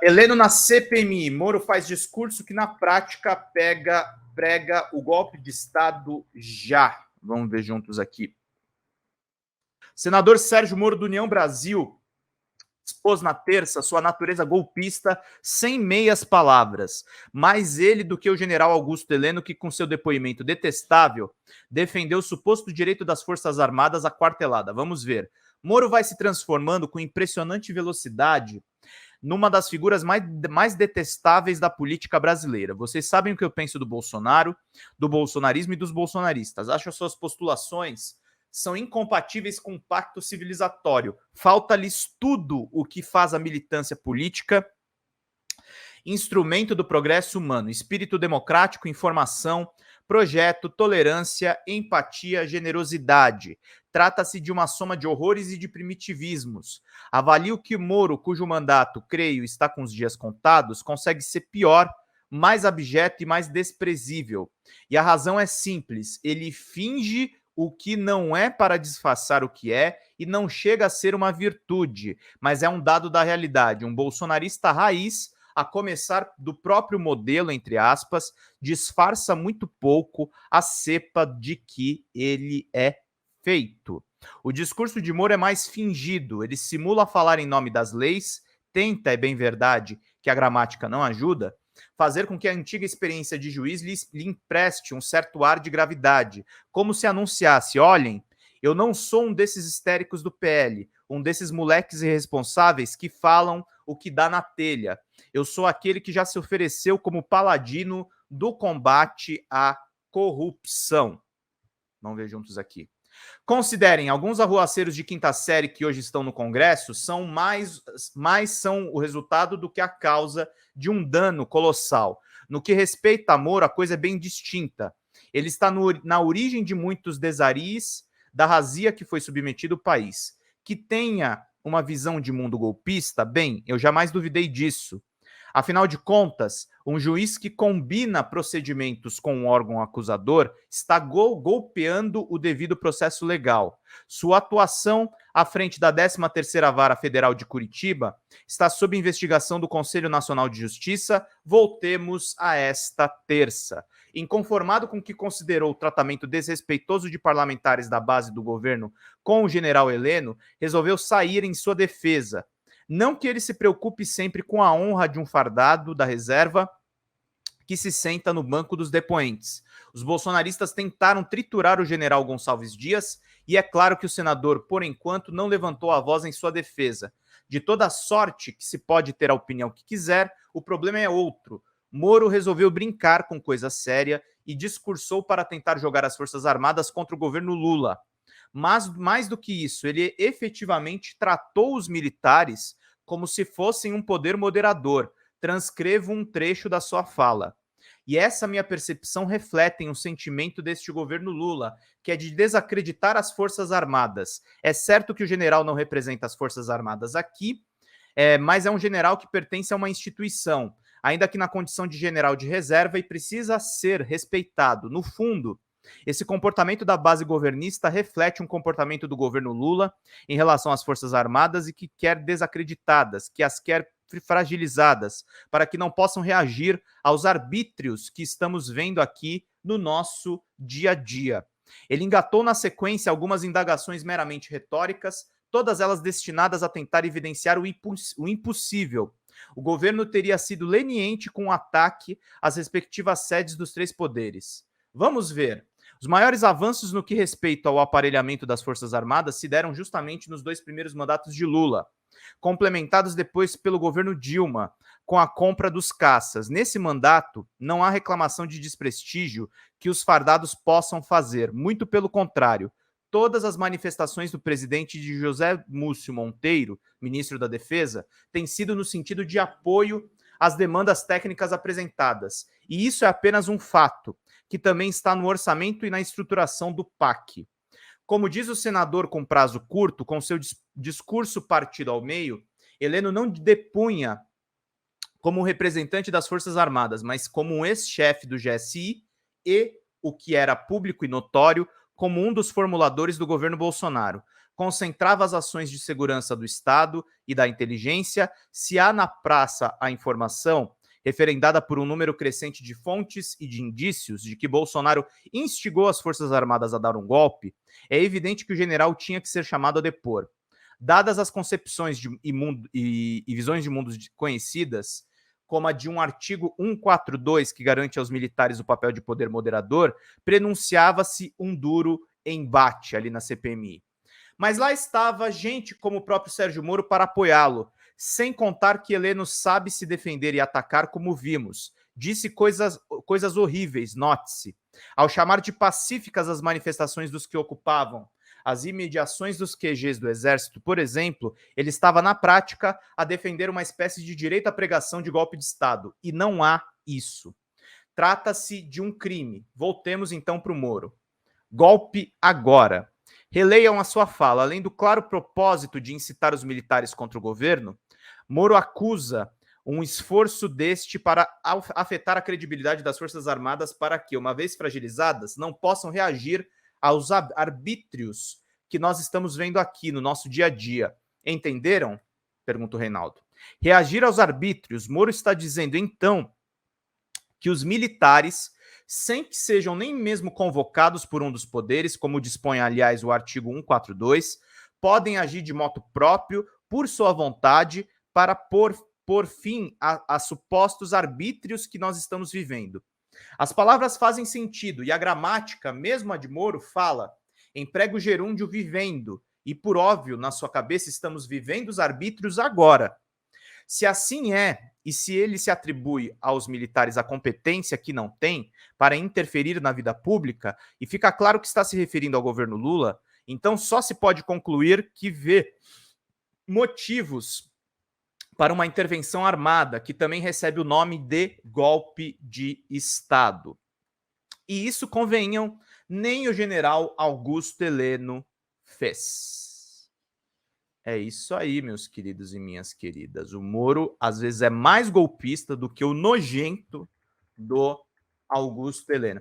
Heleno na CPMI. Moro faz discurso que na prática prega o golpe de Estado já. Vamos ver juntos aqui. Senador Sérgio Moro do União Brasil expôs na terça sua natureza golpista sem meias palavras. Mais ele do que o general Augusto Heleno, que com seu depoimento detestável defendeu o suposto direito das Forças Armadas à quartelada. Vamos ver. Moro vai se transformando com impressionante velocidade numa das figuras mais detestáveis da política brasileira. Vocês sabem o que eu penso do Bolsonaro, do bolsonarismo e dos bolsonaristas. Acho as suas postulações são incompatíveis com o pacto civilizatório. Falta-lhes tudo o que faz a militância política instrumento do progresso humano, espírito democrático, informação, projeto, tolerância, empatia, generosidade. Trata-se de uma soma de horrores e de primitivismos. Avalio que Moro, cujo mandato, creio, está com os dias contados, consegue ser pior, mais abjeto e mais desprezível. E a razão é simples, ele finge o que não é para disfarçar o que é e não chega a ser uma virtude, mas é um dado da realidade. Um bolsonarista raiz, a começar do próprio modelo, entre aspas, disfarça muito pouco a cepa de que ele é feito. O discurso de Moro é mais fingido, ele simula falar em nome das leis, tenta, é bem verdade, que a gramática não ajuda, fazer com que a antiga experiência de juiz lhe empreste um certo ar de gravidade, como se anunciasse, olhem, eu não sou um desses histéricos do PL, um desses moleques irresponsáveis que falam o que dá na telha. Eu sou aquele que já se ofereceu como paladino do combate à corrupção. Vamos ver juntos aqui. Considerem, alguns arruaceiros de quinta série que hoje estão no Congresso são mais são o resultado do que a causa de um dano colossal. No que respeita a Moro, a coisa é bem distinta. Ele está na origem de muitos desaris da razia que foi submetido o país. Que tenha uma visão de mundo golpista, bem, eu jamais duvidei disso. Afinal de contas, um juiz que combina procedimentos com um órgão acusador está golpeando o devido processo legal. Sua atuação à frente da 13ª Vara Federal de Curitiba está sob investigação do Conselho Nacional de Justiça. Voltemos a esta terça. Inconformado com o que considerou o tratamento desrespeitoso de parlamentares da base do governo com o general Heleno, resolveu sair em sua defesa. Não que ele se preocupe sempre com a honra de um fardado da reserva que se senta no banco dos depoentes. Os bolsonaristas tentaram triturar o general Gonçalves Dias e é claro que o senador, por enquanto, não levantou a voz em sua defesa. De toda sorte que se pode ter a opinião que quiser, o problema é outro. Moro resolveu brincar com coisa séria e discursou para tentar jogar as Forças Armadas contra o governo Lula. Mas, mais do que isso, ele efetivamente tratou os militares como se fossem um poder moderador. Transcrevo um trecho da sua fala. E essa minha percepção reflete o sentimento deste governo Lula, que é de desacreditar as Forças Armadas. É certo que o general não representa as Forças Armadas aqui, mas é um general que pertence a uma instituição, ainda que na condição de general de reserva, e precisa ser respeitado. No fundo, esse comportamento da base governista reflete um comportamento do governo Lula em relação às Forças Armadas e que quer desacreditadas, que as quer fragilizadas, para que não possam reagir aos arbítrios que estamos vendo aqui no nosso dia a dia. Ele engatou na sequência algumas indagações meramente retóricas, todas elas destinadas a tentar evidenciar o impossível. O governo teria sido leniente com o ataque às respectivas sedes dos três poderes. Vamos ver. Os maiores avanços no que respeita ao aparelhamento das Forças Armadas se deram justamente nos 2 primeiros mandatos de Lula, complementados depois pelo governo Dilma, com a compra dos caças. Nesse mandato, não há reclamação de desprestígio que os fardados possam fazer, muito pelo contrário. Todas as manifestações do presidente de José Múcio Monteiro, ministro da Defesa, têm sido no sentido de apoio às demandas técnicas apresentadas. E isso é apenas um fato, que também está no orçamento e na estruturação do PAC. Como diz o senador com prazo curto, com seu discurso partido ao meio, Heleno não depunha como representante das Forças Armadas, mas como um ex-chefe do GSI e, o que era público e notório, como um dos formuladores do governo Bolsonaro. concentrava as ações de segurança do Estado e da inteligência. Se há na praça a informação, referendada por um número crescente de fontes e de indícios de que Bolsonaro instigou as Forças Armadas a dar um golpe, é evidente que o general tinha que ser chamado a depor. Dadas as concepções e visões de mundos conhecidas, como a de um artigo 142, que garante aos militares o papel de poder moderador, prenunciava-se um duro embate ali na CPMI. Mas lá estava gente como o próprio Sérgio Moro para apoiá-lo, sem contar que Heleno sabe se defender e atacar como vimos. Disse coisas horríveis, note-se. Ao chamar de pacíficas as manifestações dos que ocupavam as imediações dos QGs do Exército, por exemplo, ele estava na prática a defender uma espécie de direito à pregação de golpe de Estado. E não há isso. Trata-se de um crime. Voltemos então para o Moro. Golpe agora. Releiam a sua fala. Além do claro propósito de incitar os militares contra o governo, Moro acusa um esforço deste para afetar a credibilidade das Forças Armadas para que, uma vez fragilizadas, não possam reagir aos arbítrios que nós estamos vendo aqui no nosso dia a dia. Entenderam? Pergunta o Reinaldo. Reagir aos arbítrios. Moro está dizendo, então, que os militares, sem que sejam nem mesmo convocados por um dos poderes, como dispõe, aliás, o artigo 142, podem agir de moto próprio, por sua vontade, para pôr fim a supostos arbítrios que nós estamos vivendo. As palavras fazem sentido, e a gramática, mesmo a de Moro, fala, emprega o gerúndio vivendo, e por óbvio, na sua cabeça, estamos vivendo os arbítrios agora. Se assim é, e se ele se atribui aos militares a competência que não tem para interferir na vida pública, e fica claro que está se referindo ao governo Lula, então só se pode concluir que vê motivos para uma intervenção armada, que também recebe o nome de golpe de Estado. E isso, convenham, nem o general Augusto Heleno fez. É isso aí, meus queridos e minhas queridas. O Moro, às vezes, é mais golpista do que o nojento do Augusto Heleno.